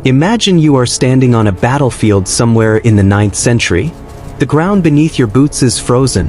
Imagine you are standing on a battlefield somewhere in the 9th century. The ground beneath your boots is frozen.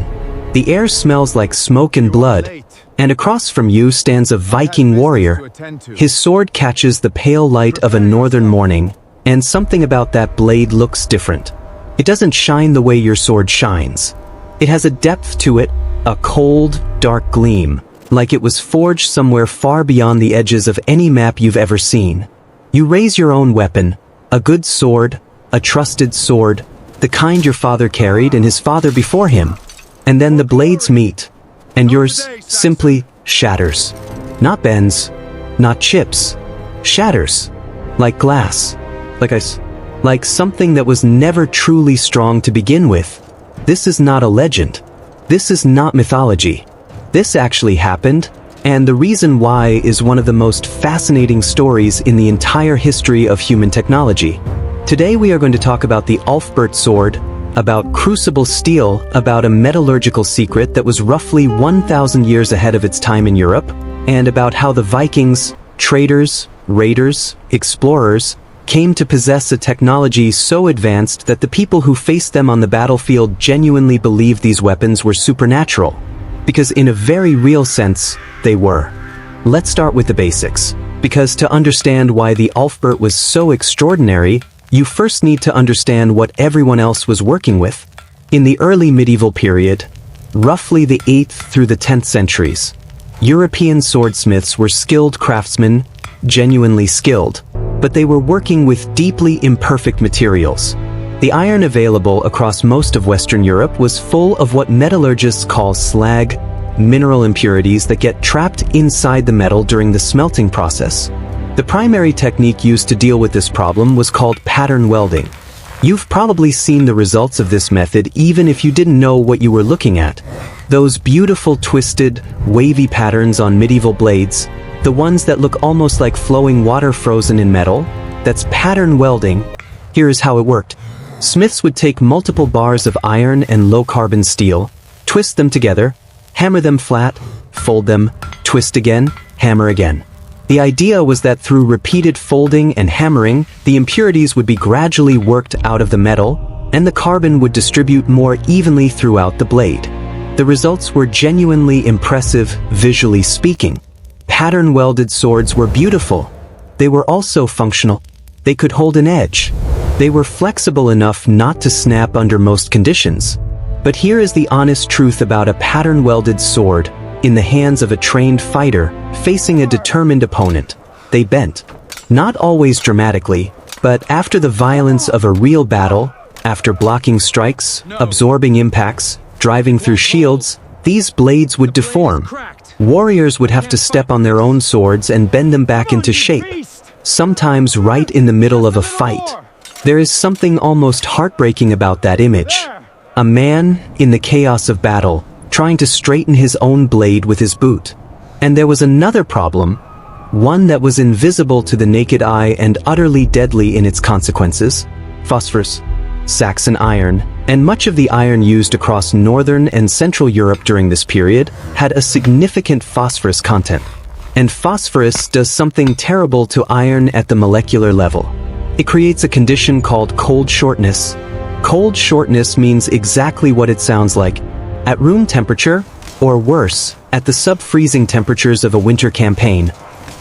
The air smells like smoke and blood, and across from you stands a Viking warrior. His sword catches the pale light of a northern morning, and something about that blade looks different. It doesn't shine the way your sword shines. It has a depth to it, a cold, dark gleam, like it was forged somewhere far beyond the edges of any map you've ever seen. You raise your own weapon, a good sword, a trusted sword, the kind your father carried and his father before him. And then the blades meet, and yours simply shatters. Not bends, not chips. Shatters. Like glass. Like ice. Like something that was never truly strong to begin with. This is not a legend. This is not mythology. This actually happened, and the reason why is one of the most fascinating stories in the entire history of human technology. Today we are going to talk about the Ulfbert sword, about crucible steel, about a metallurgical secret that was roughly 1,000 years ahead of its time in Europe, and about how the Vikings, traders, raiders, explorers, came to possess a technology so advanced that the people who faced them on the battlefield genuinely believed these weapons were supernatural. Because in a very real sense, they were. Let's start with the basics. Because to understand why the Ulfbert was so extraordinary, you first need to understand what everyone else was working with. In the early medieval period, roughly the 8th through the 10th centuries, European swordsmiths were skilled craftsmen, genuinely skilled, but they were working with deeply imperfect materials. The iron available across most of Western Europe was full of what metallurgists call slag, mineral impurities that get trapped inside the metal during the smelting process. The primary technique used to deal with this problem was called pattern welding. You've probably seen the results of this method even if you didn't know what you were looking at. Those beautiful twisted, wavy patterns on medieval blades, the ones that look almost like flowing water frozen in metal, that's pattern welding. Here is how it worked. Smiths would take multiple bars of iron and low-carbon steel, twist them together, hammer them flat, fold them, twist again, hammer again. The idea was that through repeated folding and hammering, the impurities would be gradually worked out of the metal, and the carbon would distribute more evenly throughout the blade. The results were genuinely impressive, visually speaking. Pattern-welded swords were beautiful. They were also functional. They could hold an edge. They were flexible enough not to snap under most conditions. But here is the honest truth about a pattern-welded sword in the hands of a trained fighter facing a determined opponent. They bent. Not always dramatically, but after the violence of a real battle, after blocking strikes, absorbing impacts, driving through shields, these blades would deform. Warriors would have to step on their own swords and bend them back into shape, sometimes right in the middle of a fight. There is something almost heartbreaking about that image. A man, in the chaos of battle, trying to straighten his own blade with his boot. And there was another problem, one that was invisible to the naked eye and utterly deadly in its consequences: phosphorus. Saxon iron, and much of the iron used across northern and central Europe during this period, had a significant phosphorus content. And phosphorus does something terrible to iron at the molecular level. It creates a condition called cold shortness. Cold shortness means exactly what it sounds like. At room temperature, or worse, at the sub-freezing temperatures of a winter campaign,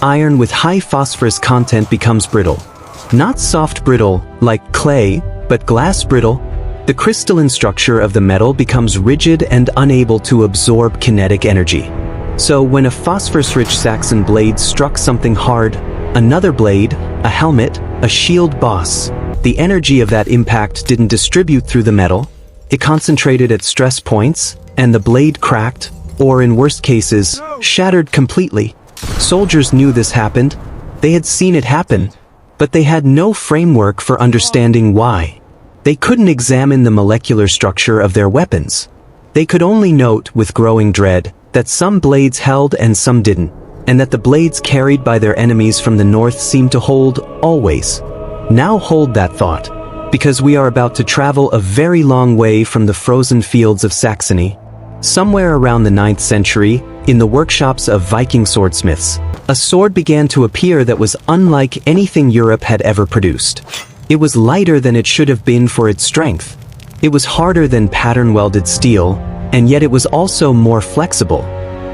iron with high phosphorus content becomes brittle. Not soft brittle, like clay, but glass brittle. The crystalline structure of the metal becomes rigid and unable to absorb kinetic energy. So when a phosphorus-rich Saxon blade struck something hard, another blade, a helmet, a shield boss, the energy of that impact didn't distribute through the metal. It concentrated at stress points, and the blade cracked, or in worst cases, shattered completely. Soldiers knew this happened. They had seen it happen, but they had no framework for understanding why. They couldn't examine the molecular structure of their weapons. They could only note, with growing dread, that some blades held and some didn't, and that the blades carried by their enemies from the north seemed to hold always. Now hold that thought, because we are about to travel a very long way from the frozen fields of Saxony. Somewhere around the 9th century, in the workshops of Viking swordsmiths, a sword began to appear that was unlike anything Europe had ever produced. It was lighter than it should have been for its strength. It was harder than pattern-welded steel, and yet it was also more flexible.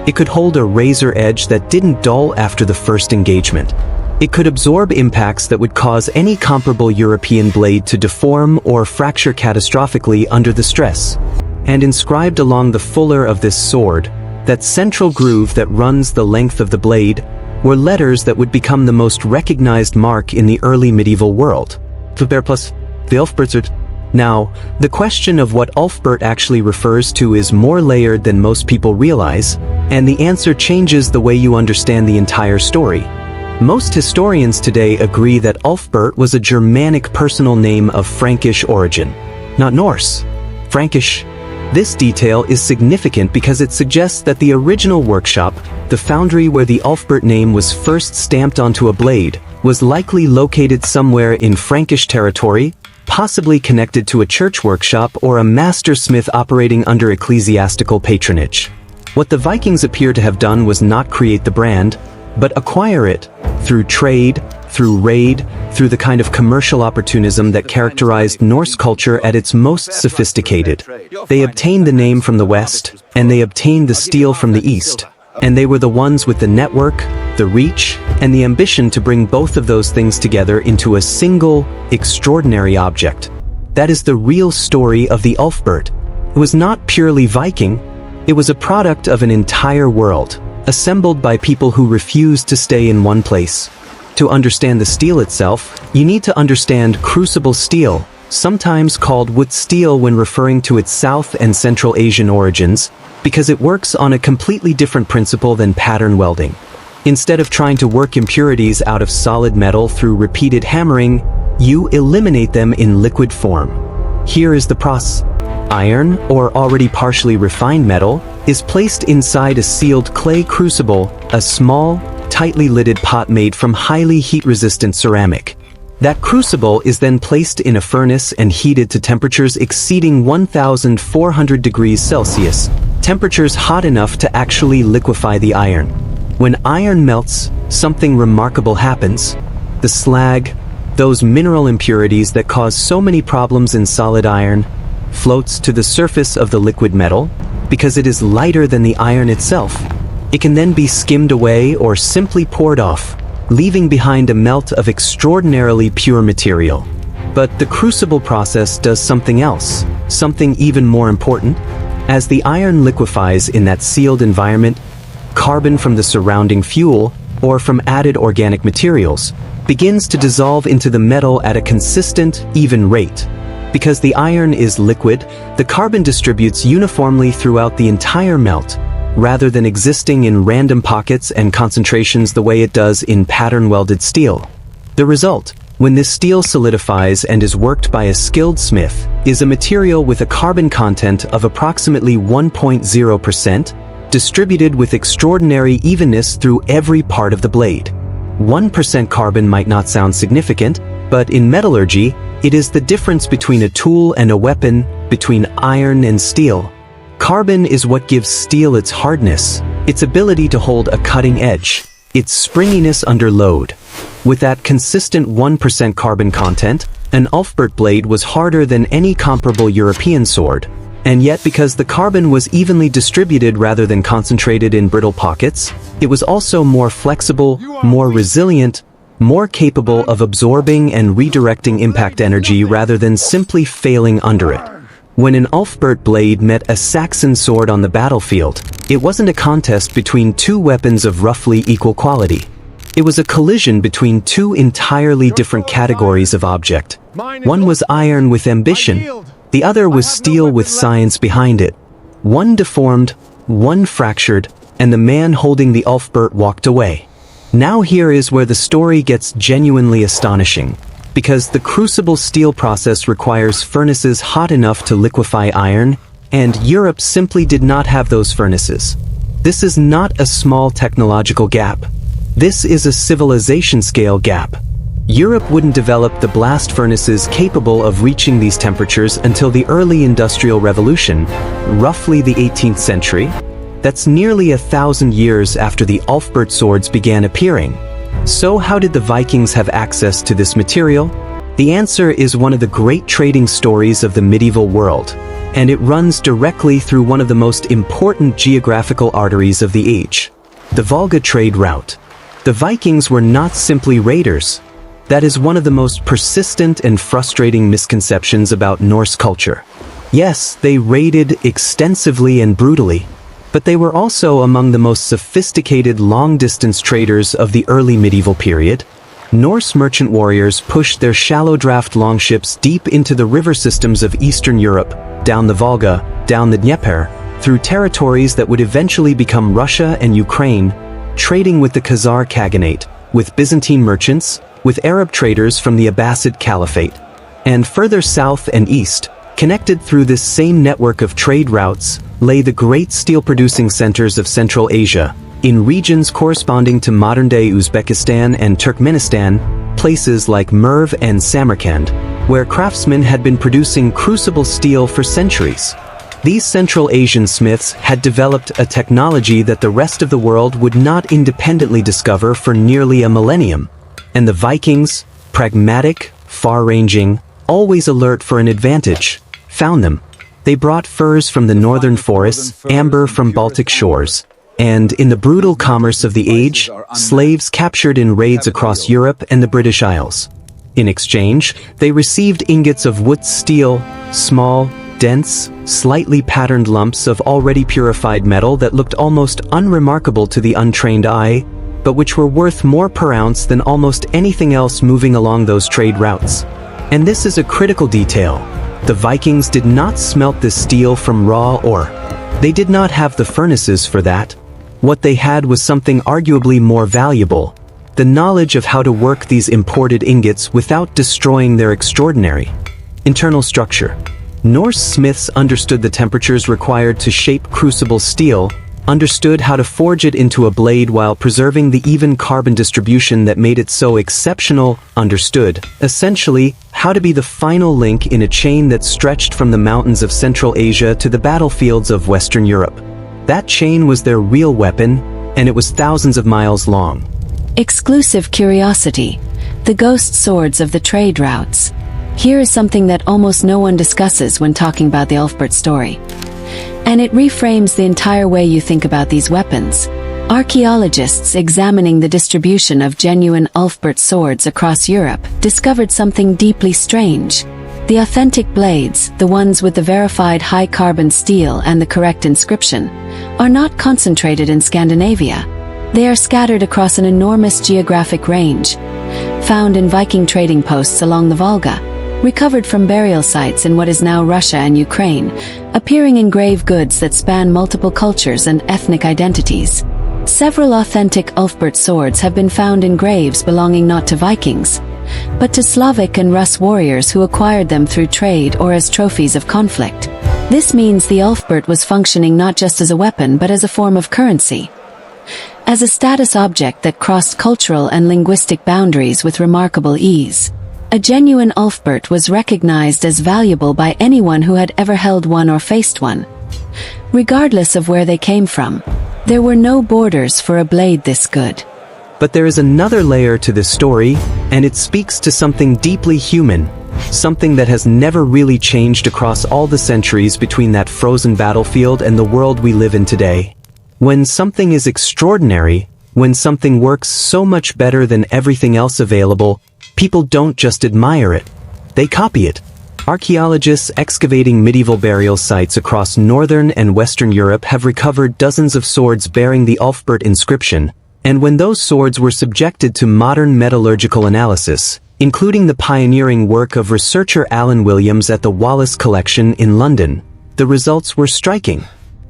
It could hold a razor edge that didn't dull after the first engagement. It could absorb impacts that would cause any comparable European blade to deform or fracture catastrophically under the stress. And inscribed along the fuller of this sword, that central groove that runs the length of the blade, were letters that would become the most recognized mark in the early medieval world. Now, the question of what Ulfbert actually refers to is more layered than most people realize, and the answer changes the way you understand the entire story. Most historians today agree that Ulfbert was a Germanic personal name of Frankish origin, not Norse. Frankish. This detail is significant because it suggests that the original workshop, the foundry where the Ulfbert name was first stamped onto a blade, was likely located somewhere in Frankish territory, possibly connected to a church workshop or a master smith operating under ecclesiastical patronage. What the Vikings appear to have done was not create the brand, but acquire it, through trade, through raid, through the kind of commercial opportunism that characterized Norse culture at its most sophisticated. They obtained the name from the west, and they obtained the steel from the east, and they were the ones with the network, the reach, and the ambition to bring both of those things together into a single, extraordinary object. That is the real story of the Ulfbert. It was not purely Viking, it was a product of an entire world, assembled by people who refused to stay in one place. To understand the steel itself, you need to understand Crucible steel, sometimes called wood steel when referring to its South and Central Asian origins, because it works on a completely different principle than pattern welding. Instead of trying to work impurities out of solid metal through repeated hammering, you eliminate them in liquid form. Here is the process. Iron, or already partially refined metal, is placed inside a sealed clay crucible, a small, tightly lidded pot made from highly heat-resistant ceramic. That crucible is then placed in a furnace and heated to temperatures exceeding 1,400 degrees Celsius, temperatures hot enough to actually liquefy the iron. When iron melts, something remarkable happens. The slag, those mineral impurities that cause so many problems in solid iron, floats to the surface of the liquid metal because it is lighter than the iron itself. It can then be skimmed away or simply poured off, leaving behind a melt of extraordinarily pure material. But the crucible process does something else, something even more important. As the iron liquefies in that sealed environment, carbon from the surrounding fuel, or from added organic materials, begins to dissolve into the metal at a consistent, even rate. Because the iron is liquid, the carbon distributes uniformly throughout the entire melt, rather than existing in random pockets and concentrations the way it does in pattern-welded steel. The result, when this steel solidifies and is worked by a skilled smith, is a material with a carbon content of approximately 1.0%, distributed with extraordinary evenness through every part of the blade. 1% carbon might not sound significant, but in metallurgy, it is the difference between a tool and a weapon, between iron and steel. Carbon is what gives steel its hardness, its ability to hold a cutting edge, its springiness under load. With that consistent 1% carbon content, an Ulfbert blade was harder than any comparable European sword. And yet, because the carbon was evenly distributed rather than concentrated in brittle pockets, it was also more flexible, more resilient, more capable of absorbing and redirecting impact energy rather than simply failing under it. When an Ulfbert blade met a Saxon sword on the battlefield, it wasn't a contest between two weapons of roughly equal quality. It was a collision between two entirely different categories of object. One was iron with ambition, the other was steel with science behind it. One deformed, one fractured, and the man holding the Ulfbert walked away. Now here is where the story gets genuinely astonishing, because the crucible steel process requires furnaces hot enough to liquefy iron, and Europe simply did not have those furnaces. This is not a small technological gap. This is a civilization-scale gap. Europe wouldn't develop the blast furnaces capable of reaching these temperatures until the early Industrial Revolution, roughly the 18th century. That's nearly 1,000 years after the Ulfbert swords began appearing. So how did the Vikings have access to this material? The answer is one of the great trading stories of the medieval world, and it runs directly through one of the most important geographical arteries of the age, the Volga trade route. The Vikings were not simply raiders. That is one of the most persistent and frustrating misconceptions about Norse culture. Yes, they raided extensively and brutally, but they were also among the most sophisticated long-distance traders of the early medieval period. Norse merchant warriors pushed their shallow-draft longships deep into the river systems of Eastern Europe, down the Volga, down the Dnieper, through territories that would eventually become Russia and Ukraine, trading with the Khazar Khaganate, with Byzantine merchants, with Arab traders from the Abbasid Caliphate, and further south and east, connected through this same network of trade routes, lay the great steel-producing centers of Central Asia, in regions corresponding to modern-day Uzbekistan and Turkmenistan, places like Merv and Samarkand, where craftsmen had been producing crucible steel for centuries. These Central Asian smiths had developed a technology that the rest of the world would not independently discover for nearly a millennium. And the Vikings, pragmatic, far-ranging, always alert for an advantage, found them. They brought furs from the northern forests, amber from Baltic shores, and in the brutal commerce of the age, slaves captured in raids across Europe and the British Isles. In exchange, they received ingots of wood steel, small, dense, slightly patterned lumps of already purified metal that looked almost unremarkable to the untrained eye, but which were worth more per ounce than almost anything else moving along those trade routes. And this is a critical detail. The Vikings did not smelt this steel from raw ore. They did not have the furnaces for that. What they had was something arguably more valuable, the knowledge of how to work these imported ingots without destroying their extraordinary internal structure. Norse smiths understood the temperatures required to shape crucible steel, understood how to forge it into a blade while preserving the even carbon distribution that made it so exceptional, understood, essentially, how to be the final link in a chain that stretched from the mountains of Central Asia to the battlefields of Western Europe. That chain was their real weapon, and it was thousands of miles long. Exclusive curiosity. The ghost swords of the trade routes. Here is something that almost no one discusses when talking about the Ulfbert story. And it reframes the entire way you think about these weapons. Archaeologists examining the distribution of genuine Ulfbert swords across Europe discovered something deeply strange. The authentic blades, the ones with the verified high-carbon steel and the correct inscription, are not concentrated in Scandinavia. They are scattered across an enormous geographic range, found in Viking trading posts along the Volga, recovered from burial sites in what is now Russia and Ukraine, appearing in grave goods that span multiple cultures and ethnic identities. Several authentic Ulfbert swords have been found in graves belonging not to Vikings, but to Slavic and Rus warriors who acquired them through trade or as trophies of conflict. This means the Ulfbert was functioning not just as a weapon but as a form of currency, as a status object that crossed cultural and linguistic boundaries with remarkable ease. A genuine Ulfbert was recognized as valuable by anyone who had ever held one or faced one, regardless of where they came from. There were no borders for a blade this good. But there is another layer to this story, and it speaks to something deeply human, something that has never really changed across all the centuries between that frozen battlefield and the world we live in today. When something is extraordinary, when something works so much better than everything else available, people don't just admire it, they copy it. Archaeologists excavating medieval burial sites across northern and western Europe have recovered dozens of swords bearing the Ulfbert inscription, and when those swords were subjected to modern metallurgical analysis, including the pioneering work of researcher Alan Williams at the Wallace Collection in London, the results were striking.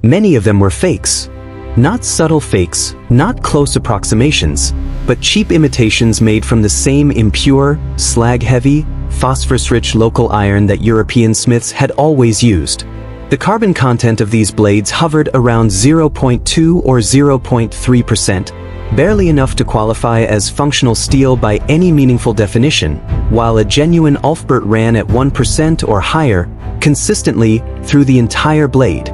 Many of them were fakes. Not subtle fakes, not close approximations, but cheap imitations made from the same impure, slag-heavy, phosphorus-rich local iron that European smiths had always used. The carbon content of these blades hovered around 0.2 or 0.3%, barely enough to qualify as functional steel by any meaningful definition, while a genuine Ulfbert ran at 1% or higher, consistently through the entire blade.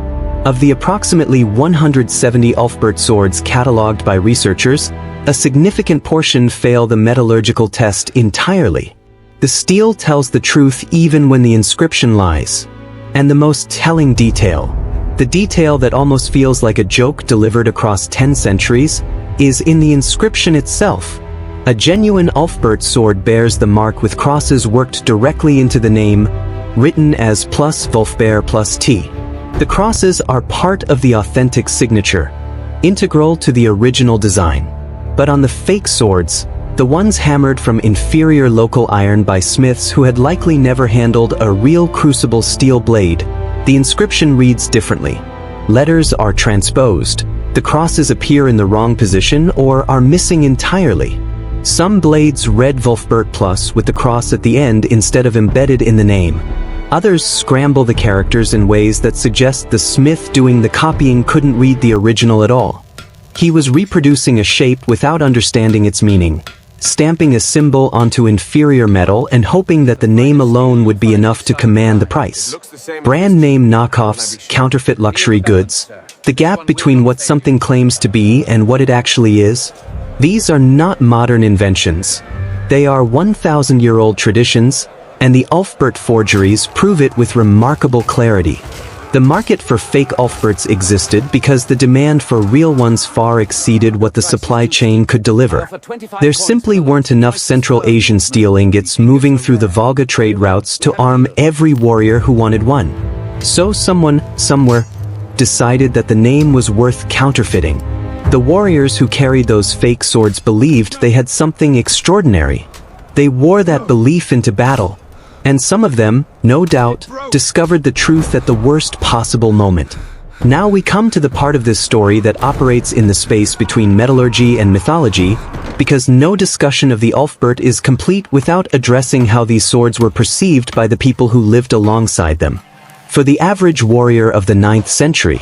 Of the approximately 170 Ulfbert swords catalogued by researchers, a significant portion fail the metallurgical test entirely. The steel tells the truth even when the inscription lies. And the most telling detail, the detail that almost feels like a joke delivered across 10 centuries, is in the inscription itself. A genuine Ulfbert sword bears the mark with crosses worked directly into the name, written as plus Wolfbear plus T. The crosses are part of the authentic signature, integral to the original design. But on the fake swords, the ones hammered from inferior local iron by smiths who had likely never handled a real crucible steel blade, the inscription reads differently. Letters are transposed, the crosses appear in the wrong position or are missing entirely. Some blades read Wolfbert Plus with the cross at the end instead of embedded in the name. Others scramble the characters in ways that suggest the smith doing the copying couldn't read the original at all. He was reproducing a shape without understanding its meaning, stamping a symbol onto inferior metal and hoping that the name alone would be enough to command the price. Brand name knockoffs, counterfeit luxury goods, the gap between what something claims to be and what it actually is. These are not modern inventions. They are 1,000-year-old traditions, and the Ulfbert forgeries prove it with remarkable clarity. The market for fake Ulfberts existed because the demand for real ones far exceeded what the supply chain could deliver. There simply weren't enough Central Asian steel ingots moving through the Volga trade routes to arm every warrior who wanted one. So someone, somewhere, decided that the name was worth counterfeiting. The warriors who carried those fake swords believed they had something extraordinary. They wore that belief into battle. And some of them, no doubt, discovered the truth at the worst possible moment. Now we come to the part of this story that operates in the space between metallurgy and mythology, because no discussion of the Ulfbert is complete without addressing how these swords were perceived by the people who lived alongside them. For the average warrior of the 9th century,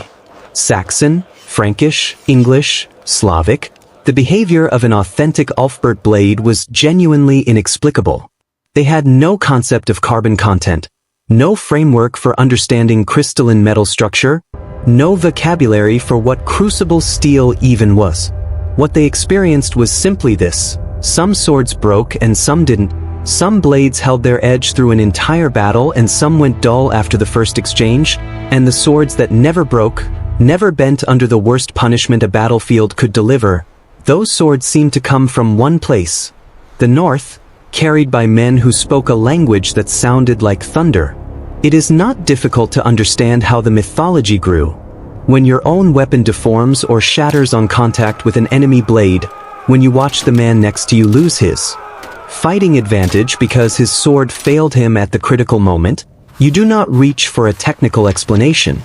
Saxon, Frankish, English, Slavic, the behavior of an authentic Ulfbert blade was genuinely inexplicable. They had no concept of carbon content, no framework for understanding crystalline metal structure, no vocabulary for what crucible steel even was. What they experienced was simply this: some swords broke and some didn't, some blades held their edge through an entire battle and some went dull after the first exchange, and the swords that never broke, never bent under the worst punishment a battlefield could deliver, those swords seemed to come from one place, the north, carried by men who spoke a language that sounded like thunder. It is not difficult to understand how the mythology grew. When your own weapon deforms or shatters on contact with an enemy blade, when you watch the man next to you lose his fighting advantage because his sword failed him at the critical moment, you do not reach for a technical explanation.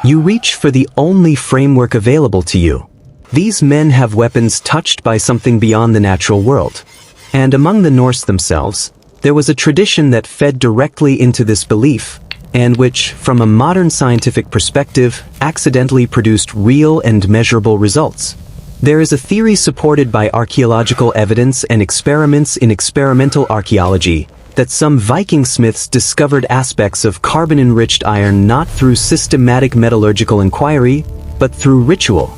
You reach for the only framework available to you. These men have weapons touched by something beyond the natural world. And among the Norse themselves, there was a tradition that fed directly into this belief, and which, from a modern scientific perspective, accidentally produced real and measurable results. There is a theory supported by archaeological evidence and experiments in experimental archaeology that some Viking smiths discovered aspects of carbon-enriched iron not through systematic metallurgical inquiry, but through ritual.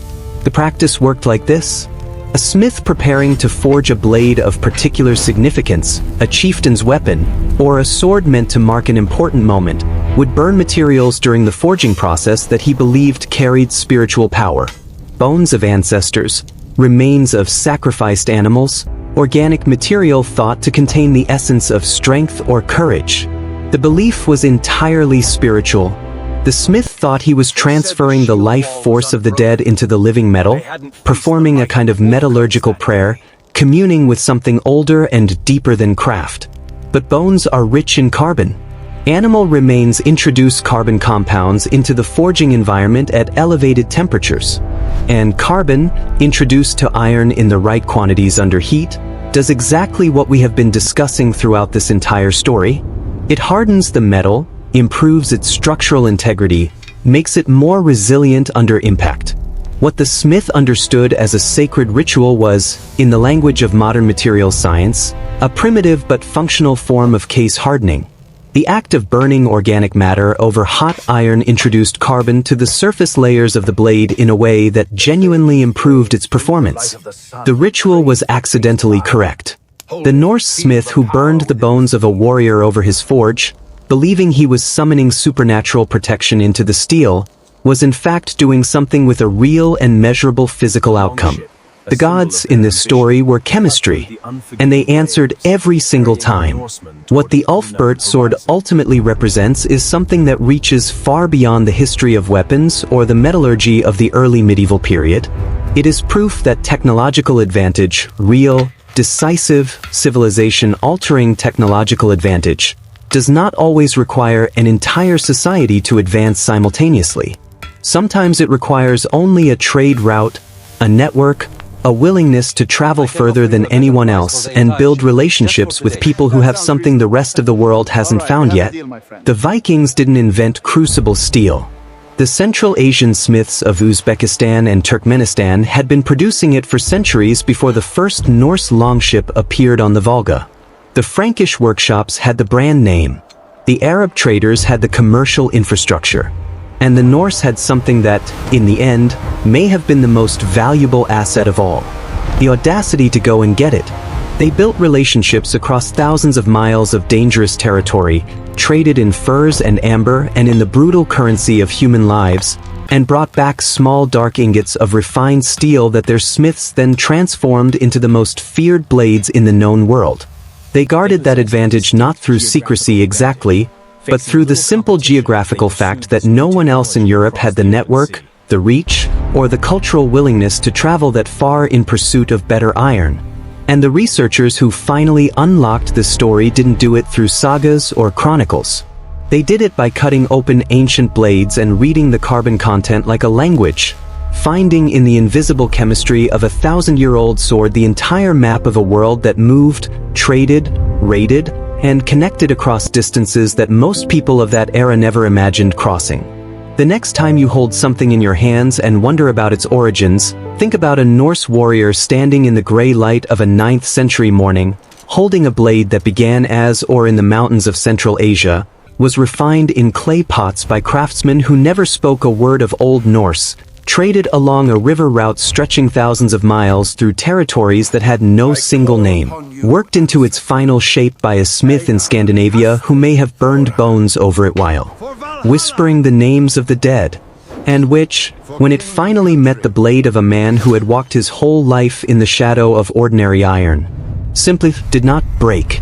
The practice worked like this. A smith preparing to forge a blade of particular significance, a chieftain's weapon, or a sword meant to mark an important moment, would burn materials during the forging process that he believed carried spiritual power. Bones of ancestors, remains of sacrificed animals, organic material thought to contain the essence of strength or courage. The belief was entirely spiritual. The smith thought he was transferring the life force of the dead into the living metal, performing a kind of metallurgical prayer, communing with something older and deeper than craft. But bones are rich in carbon. Animal remains introduce carbon compounds into the forging environment at elevated temperatures. And carbon, introduced to iron in the right quantities under heat, does exactly what we have been discussing throughout this entire story. It hardens the metal, improves its structural integrity, makes it more resilient under impact. What the smith understood as a sacred ritual was, in the language of modern materials science, a primitive but functional form of case hardening. The act of burning organic matter over hot iron introduced carbon to the surface layers of the blade in a way that genuinely improved its performance. The ritual was accidentally correct. The Norse smith who burned the bones of a warrior over his forge, believing he was summoning supernatural protection into the steel, was in fact doing something with a real and measurable physical outcome. The gods in this story were chemistry, and they answered every single time. What the Ulfbert sword ultimately represents is something that reaches far beyond the history of weapons or the metallurgy of the early medieval period. It is proof that technological advantage, real, decisive, civilization-altering technological advantage, does not always require an entire society to advance simultaneously. Sometimes it requires only a trade route, a network, a willingness to travel further than anyone else and build relationships with people who have something the rest of the world hasn't found yet. The Vikings didn't invent crucible steel. The Central Asian smiths of Uzbekistan and Turkmenistan had been producing it for centuries before the first Norse longship appeared on the Volga. The Frankish workshops had the brand name. The Arab traders had the commercial infrastructure. And the Norse had something that, in the end, may have been the most valuable asset of all: the audacity to go and get it. They built relationships across thousands of miles of dangerous territory, traded in furs and amber and in the brutal currency of human lives, and brought back small dark ingots of refined steel that their smiths then transformed into the most feared blades in the known world. They guarded that advantage not through secrecy exactly, but through the simple geographical fact that no one else in Europe had the network, the reach, or the cultural willingness to travel that far in pursuit of better iron. And the researchers who finally unlocked this story didn't do it through sagas or chronicles. They did it by cutting open ancient blades and reading the carbon content like a language, finding in the invisible chemistry of a 1,000-year-old sword the entire map of a world that moved, traded, raided, and connected across distances that most people of that era never imagined crossing. The next time you hold something in your hands and wonder about its origins, think about a Norse warrior standing in the gray light of a 9th century morning, holding a blade that began as, or in the mountains of Central Asia, was refined in clay pots by craftsmen who never spoke a word of Old Norse, traded along a river route stretching thousands of miles through territories that had no single name, worked into its final shape by a smith in Scandinavia who may have burned bones over it while whispering the names of the dead, and which, when it finally met the blade of a man who had walked his whole life in the shadow of ordinary iron, simply did not break.